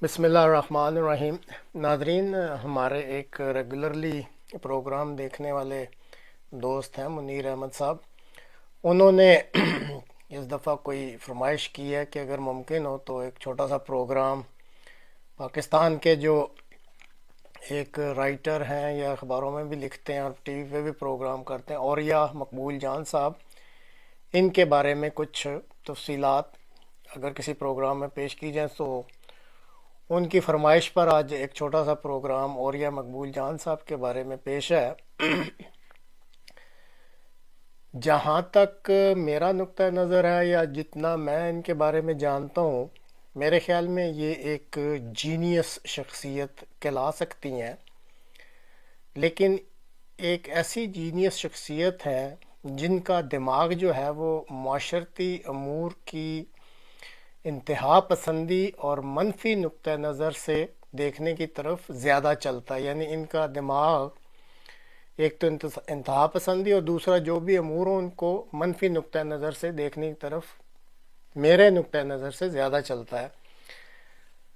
بسم اللہ الرحمن الرحیم۔ ناظرین، ہمارے ایک ریگولرلی پروگرام دیکھنے والے دوست ہیں منیر احمد صاحب، انہوں نے اس دفعہ کوئی فرمائش کی ہے کہ اگر ممکن ہو تو ایک چھوٹا سا پروگرام پاکستان کے جو ایک رائٹر ہیں یا اخباروں میں بھی لکھتے ہیں اور ٹی وی پہ بھی پروگرام کرتے ہیں، اوریا مقبول جان صاحب، ان کے بارے میں کچھ تفصیلات اگر کسی پروگرام میں پیش کی جائیں تو ان کی فرمائش پر آج ایک چھوٹا سا پروگرام اوریا مقبول جان صاحب کے بارے میں پیش ہے۔ جہاں تک میرا نقطہ نظر ہے یا جتنا میں ان کے بارے میں جانتا ہوں، میرے خیال میں یہ ایک جینیس شخصیت کہلا سکتی ہیں، لیکن ایک ایسی جینیس شخصیت ہے جن کا دماغ جو ہے وہ معاشرتی امور کی انتہا پسندی اور منفی نقطہ نظر سے دیکھنے کی طرف زیادہ چلتا ہے۔ یعنی ان کا دماغ ایک تو انتہا پسندی اور دوسرا جو بھی امور ہو ان کو منفی نقطہ نظر سے دیکھنے کی طرف میرے نقطہ نظر سے زیادہ چلتا ہے۔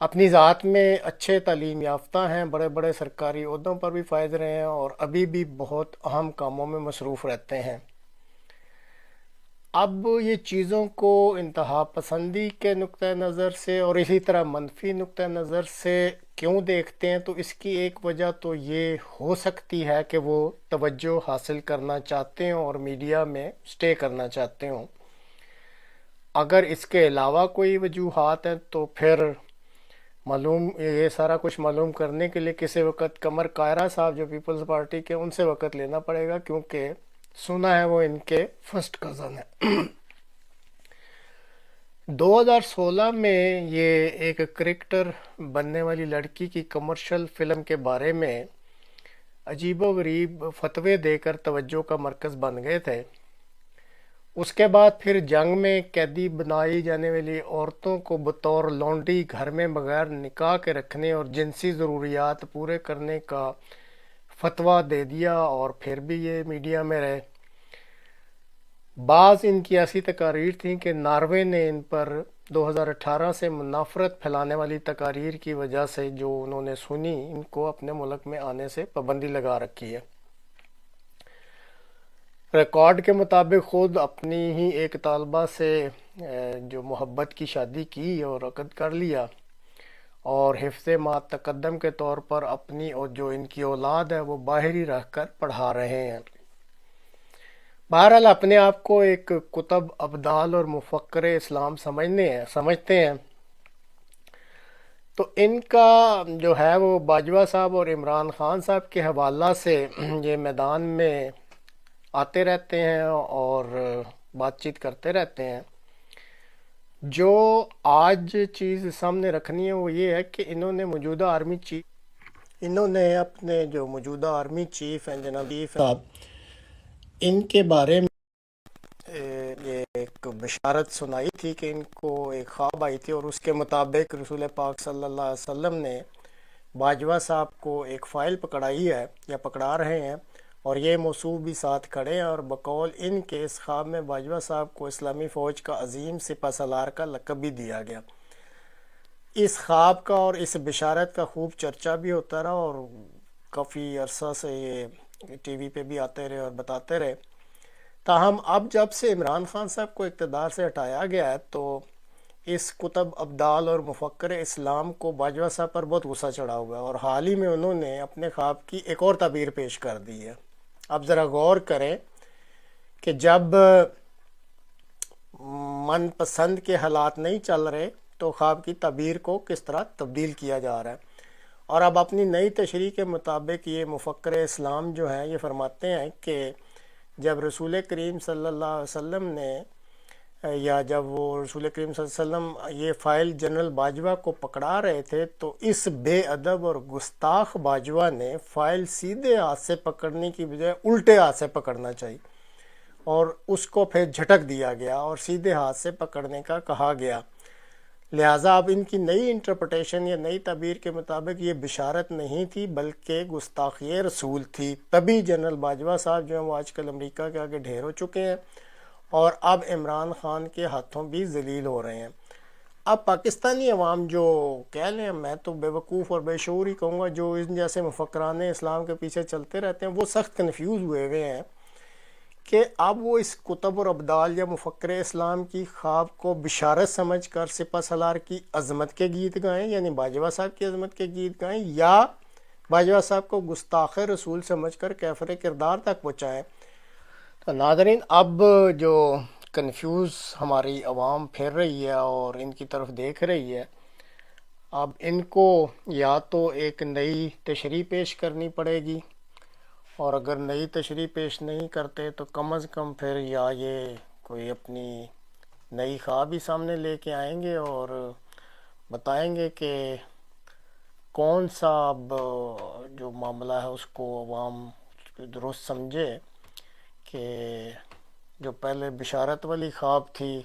اپنی ذات میں اچھے تعلیم یافتہ ہیں، بڑے بڑے سرکاری عہدوں پر بھی فائز رہے ہیں اور ابھی بھی بہت اہم کاموں میں مصروف رہتے ہیں۔ اب یہ چیزوں کو انتہا پسندی کے نقطہ نظر سے اور اسی طرح منفی نقطہ نظر سے کیوں دیکھتے ہیں، تو اس کی ایک وجہ تو یہ ہو سکتی ہے کہ وہ توجہ حاصل کرنا چاہتے ہوں اور میڈیا میں سٹے کرنا چاہتے ہوں۔ اگر اس کے علاوہ کوئی وجوہات ہیں تو پھر یہ سارا کچھ معلوم کرنے کے لیے کسی وقت قمر کائرہ صاحب جو پیپلز پارٹی کے، ان سے وقت لینا پڑے گا، کیونکہ سنا ہے وہ ان کے فرسٹ کزن ہے۔ 2016 میں یہ ایک کرکٹر بننے والی لڑکی کی کمرشل فلم کے بارے میں عجیب و غریب فتوے دے کر توجہ کا مرکز بن گئے تھے۔ اس کے بعد پھر جنگ میں قیدی بنائی جانے والی عورتوں کو بطور لونڈی گھر میں بغیر نکاح کے رکھنے اور جنسی ضروریات پورے کرنے کا فتویٰ دے دیا، اور پھر بھی یہ میڈیا میں رہے۔ بعض ان کی ایسی تقاریر تھیں کہ ناروے نے ان پر 2018 سے منافرت پھیلانے والی تقاریر کی وجہ سے جو انہوں نے سنی، ان کو اپنے ملک میں آنے سے پابندی لگا رکھی ہے۔ ریکارڈ کے مطابق خود اپنی ہی ایک طالبہ سے جو محبت کی شادی کی اور عقد کر لیا، اور حفظ ما تقدم کے طور پر اپنی اور جو ان کی اولاد ہے وہ باہر ہی رہ کر پڑھا رہے ہیں۔ بہرحال اپنے آپ کو ایک کتب ابدال اور مفکر اسلام سمجھتے ہیں، تو ان کا جو ہے وہ باجوہ صاحب اور عمران خان صاحب کے حوالہ سے یہ میدان میں آتے رہتے ہیں اور بات چیت کرتے رہتے ہیں۔ جو آج چیز سامنے رکھنی ہے وہ یہ ہے کہ انہوں نے اپنے جو موجودہ آرمی چیف ہیں جناب صاحب، ان کے بارے میں یہ ایک بشارت سنائی تھی کہ ان کو ایک خواب آئی تھی، اور اس کے مطابق رسول پاک صلی اللہ علیہ وسلم نے باجوہ صاحب کو ایک فائل پکڑائی ہے یا پکڑا رہے ہیں، اور یہ موصوف بھی ساتھ کھڑے ہیں، اور بقول ان کے اس خواب میں باجوہ صاحب کو اسلامی فوج کا عظیم سپہ سالار کا لقب بھی دیا گیا۔ اس خواب کا اور اس بشارت کا خوب چرچا بھی ہوتا رہا، اور کافی عرصہ سے یہ ٹی وی پہ بھی آتے رہے اور بتاتے رہے۔ تاہم اب جب سے عمران خان صاحب کو اقتدار سے ہٹایا گیا ہے تو اس کتب ابدال اور مفکر اسلام کو باجوہ صاحب پر بہت غصہ چڑھا ہوا ہے، اور حال ہی میں انہوں نے اپنے خواب کی ایک اور تعبیر پیش کر دی ہے۔ اب ذرا غور کریں کہ جب من پسند کے حالات نہیں چل رہے تو خواب کی تعبیر کو کس طرح تبدیل کیا جا رہا ہے۔ اور اب اپنی نئی تشریح کے مطابق یہ مفکر اسلام جو ہیں یہ فرماتے ہیں کہ جب رسول کریم صلی اللہ علیہ وسلم نے جب وہ رسول کریم صلی اللہ علیہ وسلم یہ فائل جنرل باجوہ کو پکڑا رہے تھے تو اس بے ادب اور گستاخ باجوہ نے فائل سیدھے ہاتھ سے پکڑنے کی بجائے الٹے ہاتھ سے پکڑنا چاہیے، اور اس کو پھر جھٹک دیا گیا اور سیدھے ہاتھ سے پکڑنے کا کہا گیا۔ لہٰذا اب ان کی نئی انٹرپریٹیشن یا نئی تعبیر کے مطابق یہ بشارت نہیں تھی بلکہ گستاخی رسول تھی۔ تبھی جنرل باجوہ صاحب جو ہیں وہ آج کل امریکہ کے آگے ڈھیر ہو چکے ہیں اور اب عمران خان کے ہاتھوں بھی ذلیل ہو رہے ہیں۔ اب پاکستانی عوام جو کہہ لیں، میں تو بے وقوف اور بے شعور ہی کہوں گا، جو ان جیسے مفکران اسلام کے پیچھے چلتے رہتے ہیں، وہ سخت کنفیوز ہوئے ہوئے ہیں کہ اب وہ اس کتب اور ابدال یا مفکر اسلام کی خواب کو بشارت سمجھ کر سپہ سالار کی عظمت کے گیت گائیں، یعنی باجوہ صاحب کی عظمت کے گیت گائیں، یا باجوہ صاحب کو گستاخ رسول سمجھ کر کیفر کردار تک پہنچائیں۔ تو ناظرین، اب جو کنفیوز ہماری عوام پھر رہی ہے اور ان کی طرف دیکھ رہی ہے، اب ان کو یا تو ایک نئی تشریح پیش کرنی پڑے گی، اور اگر نئی تشریح پیش نہیں کرتے تو کم از کم پھر یا یہ کوئی اپنی نئی خواب ہی سامنے لے کے آئیں گے اور بتائیں گے کہ کون سا اب جو معاملہ ہے اس کو عوام درست سمجھے، کہ جو پہلے بشارت والی خواب تھی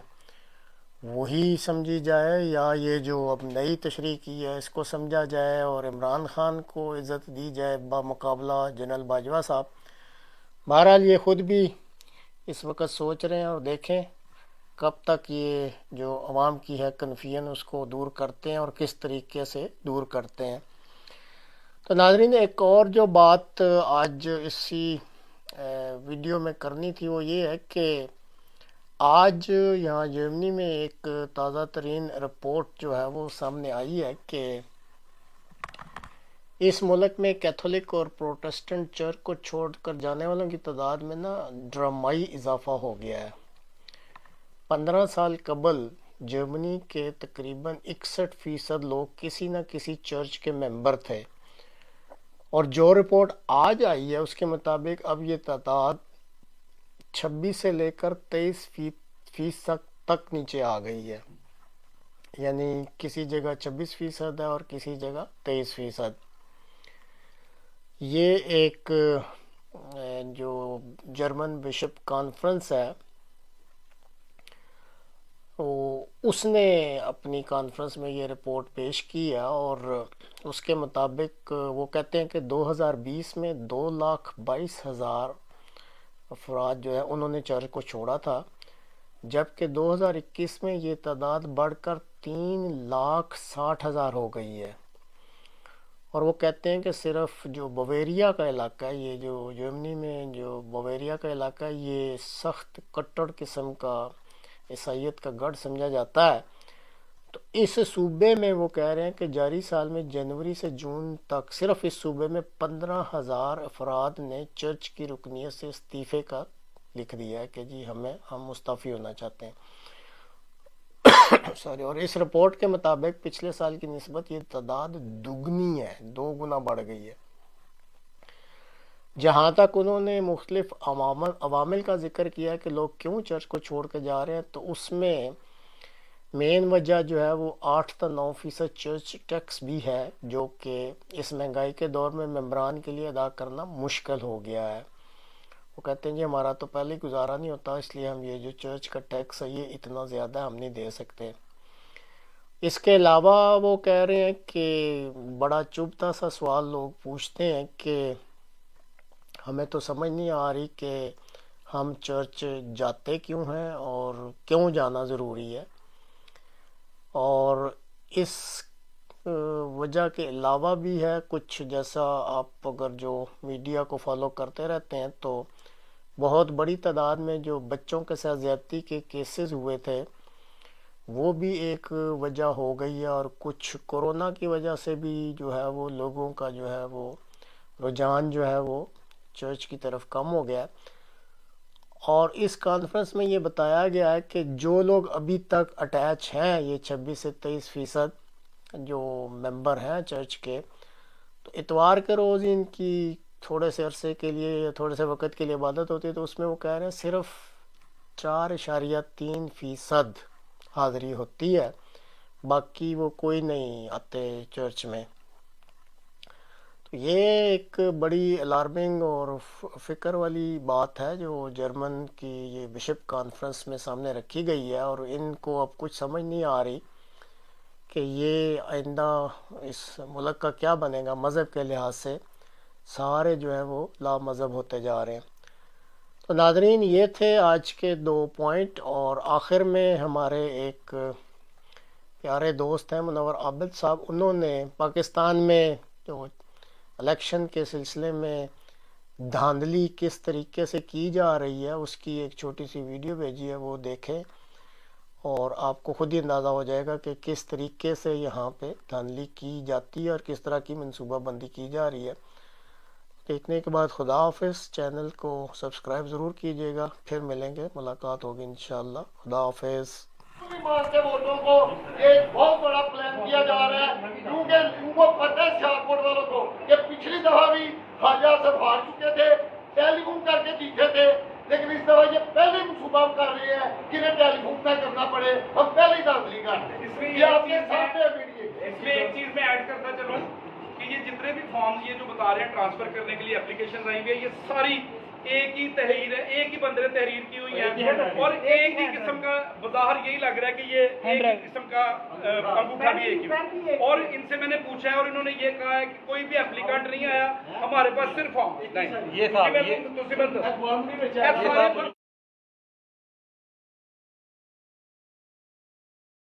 وہی سمجھی جائے، یا یہ جو اب نئی تشریح کی ہے اس کو سمجھا جائے اور عمران خان کو عزت دی جائے بمقابلہ جنرل باجوہ صاحب۔ بہرحال یہ خود بھی اس وقت سوچ رہے ہیں، اور دیکھیں کب تک یہ جو عوام کی ہے کنفیوژن اس کو دور کرتے ہیں اور کس طریقے سے دور کرتے ہیں۔ تو ناظرین، ایک اور جو بات آج اسی ویڈیو میں کرنی تھی وہ یہ ہے کہ آج یہاں جرمنی میں ایک تازہ ترین رپورٹ جو ہے وہ سامنے آئی ہے کہ اس ملک میں کیتھولک اور پروٹسٹنٹ چرچ کو چھوڑ کر جانے والوں کی تعداد میں ڈرامائی اضافہ ہو گیا ہے۔ 15 سال قبل جرمنی کے تقریباً 61% لوگ کسی نہ کسی چرچ کے ممبر تھے، اور جو رپورٹ آج آئی ہے اس کے مطابق اب یہ تعداد 26 سے لے کر 23% تک نیچے آ گئی ہے، یعنی کسی جگہ 26% ہے اور کسی جگہ 23%۔ یہ ایک جو جرمن بشپ کانفرنس ہے اس نے اپنی کانفرنس میں یہ رپورٹ پیش کی ہے، اور اس کے مطابق وہ کہتے ہیں کہ 2020 میں 2,22,000 افراد جو ہے انہوں نے چرچ کو چھوڑا تھا، جبکہ 2021 میں یہ تعداد بڑھ کر 3,60,000 ہو گئی ہے۔ اور وہ کہتے ہیں کہ صرف جو بویریا کا علاقہ ہے، یہ جو جرمنی میں جو بویریا کا علاقہ ہے، یہ سخت کٹڑ قسم کا عیسائیت کا گڑھ سمجھا جاتا ہے۔ تو اس صوبے میں وہ کہہ رہے ہیں کہ جاری سال میں جنوری سے جون تک صرف اس صوبے میں 15,000 افراد نے چرچ کی رکنیت سے استعفے کا لکھ دیا ہے کہ جی ہم مستعفی ہونا چاہتے ہیں۔ اور اس رپورٹ کے مطابق پچھلے سال کی نسبت یہ تعداد دگنی ہے، 2 گنا بڑھ گئی ہے۔ جہاں تک انہوں نے مختلف عوامل کا ذکر کیا کہ لوگ کیوں چرچ کو چھوڑ کے جا رہے ہیں، تو اس میں مین وجہ جو ہے وہ 8 تا 9% چرچ ٹیکس بھی ہے، جو کہ اس مہنگائی کے دور میں ممبران کے لیے ادا کرنا مشکل ہو گیا ہے۔ وہ کہتے ہیں جی ہمارا تو پہلے گزارا نہیں ہوتا، اس لیے ہم یہ جو چرچ کا ٹیکس ہے یہ اتنا زیادہ ہم نہیں دے سکتے۔ اس کے علاوہ وہ کہہ رہے ہیں کہ بڑا چبھتا سا سوال لوگ پوچھتے ہیں کہ ہمیں تو سمجھ نہیں آ رہی کہ ہم چرچ جاتے کیوں ہیں اور کیوں جانا ضروری ہے، اور اس وجہ کے علاوہ بھی ہے کچھ، جیسا آپ اگر جو میڈیا کو فالو کرتے رہتے ہیں تو بہت بڑی تعداد میں جو بچوں کے ساتھ زیادتی کے کیسز ہوئے تھے وہ بھی ایک وجہ ہو گئی ہے، اور کچھ کورونا کی وجہ سے بھی جو ہے وہ لوگوں کا جو ہے وہ رجحان جو ہے وہ چرچ کی طرف کم ہو گیا۔ اور اس کانفرنس میں یہ بتایا گیا ہے کہ جو لوگ ابھی تک اٹیچ ہیں، یہ 26 سے 23% جو ممبر ہیں چرچ کے، تو اتوار کے روز ان کی تھوڑے سے عرصے کے لیے یا تھوڑے سے وقت کے لیے عبادت ہوتی ہے، تو اس میں وہ کہہ رہے ہیں صرف 4.3% حاضری ہوتی ہے، باقی وہ کوئی نہیں آتے چرچ میں۔ تو یہ ایک بڑی الارمنگ اور فکر والی بات ہے جو جرمن کی یہ بشپ کانفرنس میں سامنے رکھی گئی ہے، اور ان کو اب کچھ سمجھ نہیں آ رہی کہ یہ آئندہ اس ملک کا کیا بنے گا۔ مذہب کے لحاظ سے سارے جو ہے وہ لا مذہب ہوتے جا رہے ہیں۔ تو ناظرین، یہ تھے آج کے 2 پوائنٹ، اور آخر میں ہمارے ایک پیارے دوست ہیں منور عابد صاحب، انہوں نے پاکستان میں جو الیکشن کے سلسلے میں دھاندلی کس طریقے سے کی جا رہی ہے اس کی ایک چھوٹی سی ویڈیو بھیجی ہے، وہ دیکھیں اور آپ کو خود ہی اندازہ ہو جائے گا کہ کس طریقے سے یہاں پہ دھاندلی کی جاتی ہے اور کس طرح کی منصوبہ بندی کی جا رہی ہے۔ دیکھنے کے بعد خدا حافظ، چینل کو سبسکرائب ضرور کیجیے گا، پھر ملیں گے، ملاقات ہوگی انشاءاللہ۔ خدا حافظ۔ کے ووٹوں کو ایک بہت بڑا پلان کیا جا رہا ہے، کیونکہ ان کو پتہ ہے سیالکوٹ والوں کو کہ پچھلی دفعہ بھی خواجہ سے ہار چکے تھے، ٹیلی فون کر کے جیتے تھے، لیکن اس دفعہ یہ پہلے منصوبہ کر رہے ہیں کہ انہیں ٹیلی فون نہ کرنا پڑے، ہم پہلے ہی دھاندلی کرتے ہیں۔ یہ آپ کے سامنے اس میں ایک چیز میں ایڈ کرتا چلوں کہ یہ جتنے بھی فارمز یہ جو بتا رہے ہیں ٹرانسفر کرنے کے لیے اپلیکیشن آئی ہوئی ہے، یہ ساری ایک ہی تحریر ہے، ایک ہی بندے نے تحریر کی ہوئی ہے، اور ایک ہی قسم کا بظاہر یہی لگ رہا ہے کہ یہ ایک ہی قسم کا انگوٹھا بھی ایک ہی، اور ان سے میں نے پوچھا ہے اور انہوں نے یہ کہا ہے کہ کوئی بھی اپلیکانٹ نہیں آیا، ہمارے پاس صرف فارم